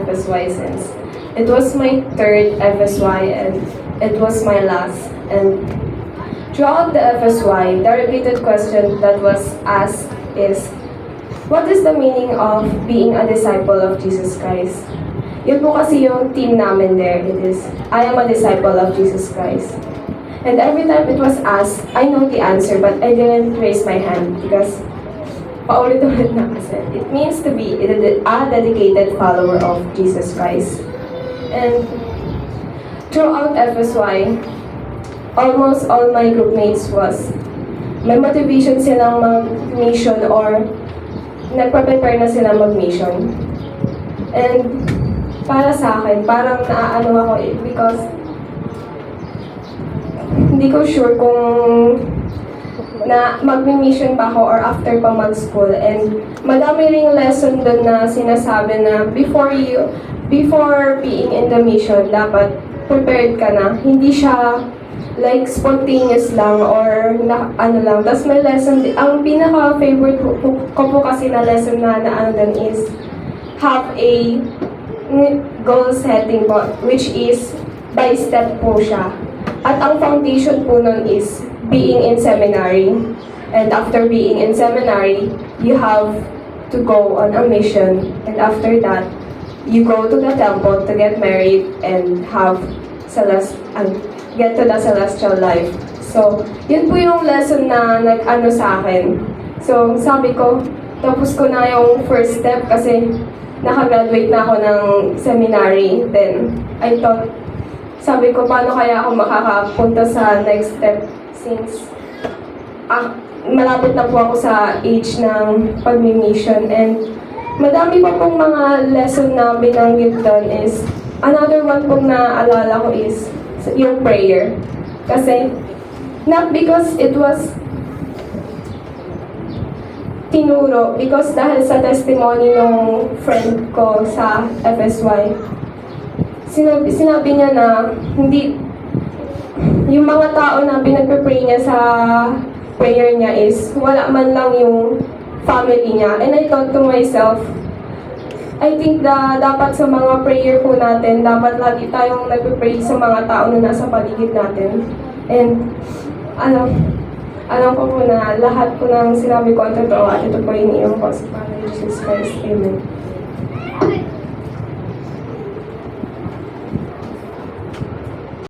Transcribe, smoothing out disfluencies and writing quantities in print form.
FSY since it was my third FSY and it was my last. And throughout the FSY, the repeated question that was asked is, what is the meaning of being a disciple of Jesus Christ? Yun po kasi yung team namin there. It is, I am a disciple of Jesus Christ. And every time it was asked, I know the answer but I didn't raise my hand because paulit-ulit na kasi. It means to be a dedicated follower of Jesus Christ. And throughout FSY, almost all my groupmates was may motivation silang mag-mission or nagpa-prepare na sila mag-mission. And para sa akin, parang naaano ako because hindi ko sure kung na mag-mission pa ako or after pa mag-school. And madami ring lesson doon na sinasabi na before being in the mission, dapat prepared ka na. Hindi siya like spontaneous lang or na, ano lang. Tapos may lesson, ang pinaka-favorite ko po kasi na lesson na ano doon is have a goal setting po, which is by step po siya. At ang foundation po nun is being in seminary. And after being in seminary, you have to go on a mission. And after that, you go to the temple to get married and have get to the celestial life. So, yun po yung lesson na nag-ano sa akin. So, sabi ko, tapos ko na yung first step kasi nakagraduate na ako ng seminary. Then, I thought, sabi ko, paano kaya ako makakapunta sa next step since malapit na po ako sa age ng pag-mission. And madami pa pong mga lesson na binanggit doon is, another one pong naalala ko is yung prayer. Kasi, not because it was tinuro, because dahil sa testimony ng friend ko sa FSY, sinabi niya na hindi, yung mga tao na pinagpe-pray niya sa prayer niya is wala man lang yung family niya. And I thought to myself, I think dapat sa mga prayer po natin, dapat lagi tayong nagpe-pray sa mga tao na nasa paligid natin. And alam ko po na lahat po ng sinabi ko ang totoo at ito po yung iyong po sa Father Jesus Christ. Amen.